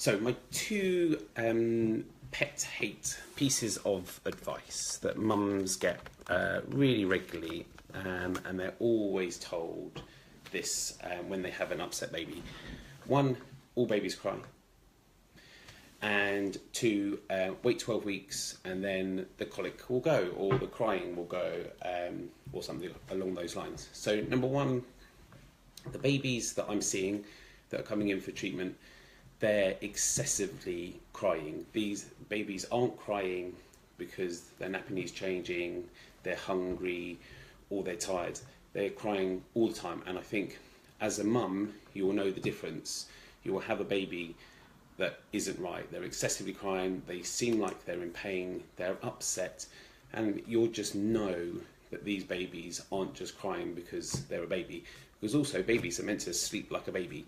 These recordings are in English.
So my two pet hate pieces of advice that mums get really regularly, and they're always told this when they have an upset baby. One, all babies cry. And two, wait 12 weeks and then the colic will go, or the crying will go, or something along those lines. So number one, the babies that I'm seeing that are coming in for treatment, they're excessively crying. These babies aren't crying because their nappy needs changing, they're hungry, or they're tired. They're crying all the time. And I think as a mum, you will know the difference. You will have a baby that isn't right. They're excessively crying, they seem like they're in pain, they're upset, and you'll just know that these babies aren't just crying because they're a baby. Because also babies are meant to sleep like a baby,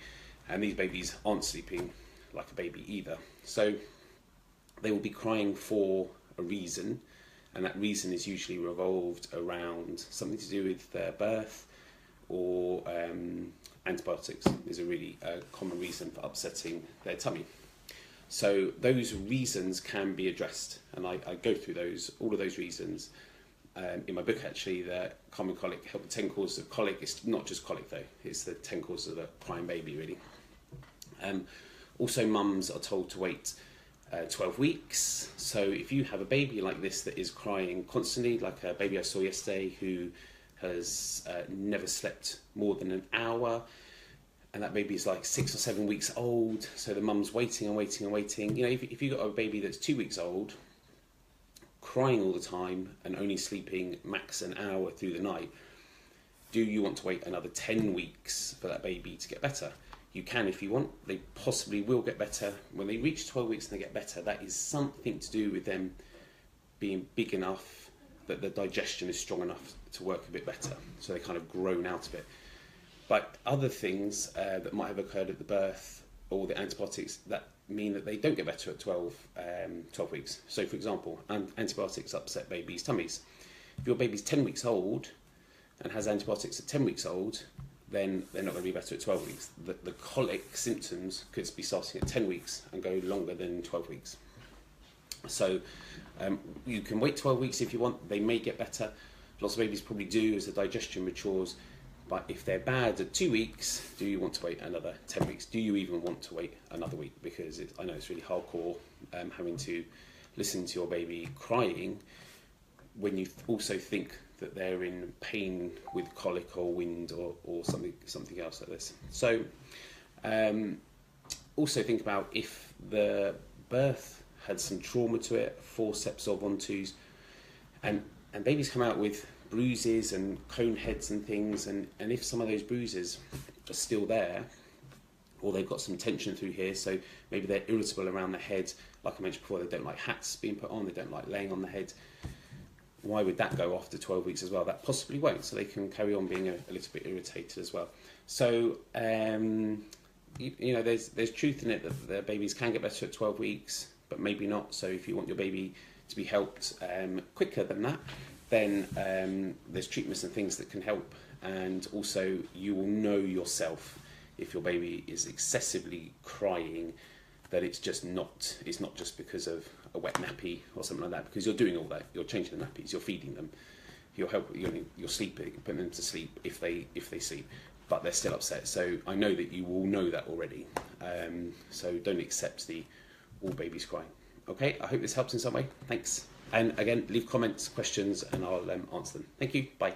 and these babies aren't sleeping like a baby either. So they will be crying for a reason, and that reason is usually revolved around something to do with their birth, or antibiotics is a really common reason for upsetting their tummy. So those reasons can be addressed, and I go through all of those reasons in my book. Actually, the Common Colic, Help with 10 Causes of Colic. It's not just colic though, it's the 10 causes of a crying baby really. Also, mums are told to wait 12 weeks. So if you have a baby like this that is crying constantly, like a baby I saw yesterday who has never slept more than an hour, and that baby is like 6 or 7 weeks old, so the mum's waiting and waiting and waiting. You know, if you've got a baby that's 2 weeks old, crying all the time and only sleeping max an hour through the night, do you want to wait another 10 weeks for that baby to get better? You can if you want. They possibly will get better. When they reach 12 weeks and they get better, that is something to do with them being big enough that the digestion is strong enough to work a bit better. So they kind of grown out of it. But other things that might have occurred at the birth, or the antibiotics, that mean that they don't get better at 12 weeks. So for example, antibiotics upset babies' tummies. If your baby's 10 weeks old and has antibiotics at 10 weeks old, then they're not going to be better at 12 weeks. The colic symptoms could be starting at 10 weeks and go longer than 12 weeks. So you can wait 12 weeks if you want. They may get better. Lots of babies probably do as the digestion matures. But if they're bad at 2 weeks, do you want to wait another 10 weeks? Do you even want to wait another week? Because I know it's really hardcore having to listen to your baby crying when you also think that they're in pain with colic or wind or something else like this. So also think about if the birth had some trauma to it, forceps or vontus, and babies come out with bruises and cone heads and things, and if some of those bruises are still there, or they've got some tension through here, so maybe they're irritable around the head, like I mentioned before, they don't like hats being put on, they don't like laying on the head, why would that go after 12 weeks as well? That possibly won't, so they can carry on being a little bit irritated as well. So you know, there's truth in it that the babies can get better at 12 weeks, but maybe not. So if you want your baby to be helped quicker than that, then there's treatments and things that can help. And also you will know yourself if your baby is excessively crying, that it's not just because of a wet nappy or something like that, because you're doing all that. You're changing the nappies, you're feeding them, you're sleeping, putting them to sleep if they sleep, but they're still upset. So I know that you will know that already. So don't accept the all babies crying. Okay, I hope this helps in some way. Thanks. And again, leave comments, questions, and I'll answer them. Thank you. Bye.